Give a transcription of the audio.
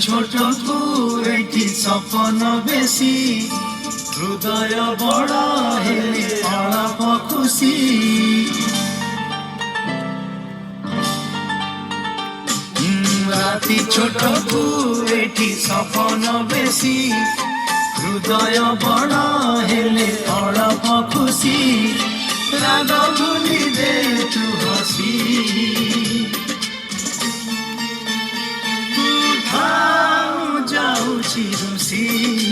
ছোটকু এটি সপন বেশি হৃদয় বড় হেলে অল্প খুশি রাতি ছোটকু এটি সপন বেশি হৃদয় বড় হেলে অল্প খুশি রাগ ভুলি দে তু হসি যাଉଛି ରୁଷି